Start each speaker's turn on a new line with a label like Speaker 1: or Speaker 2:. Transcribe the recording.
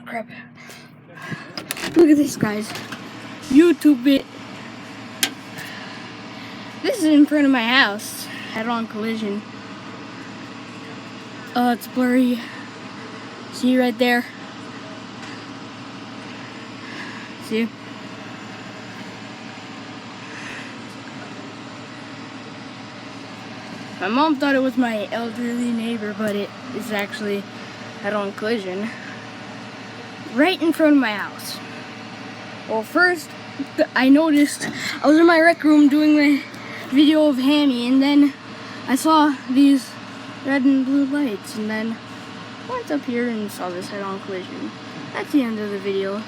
Speaker 1: crap. Look at this, guys. YouTube it. This is in front of my house. Head-on collision. It's blurry. See right there? See? My mom thought it was my elderly neighbor, but it is actually head-on collision right in front of my house. Well, first I noticed I was in my rec room doing my video of Hammy, and then I saw these red and blue lights, and then I went up here and saw this head-on collision. That's the end of the video.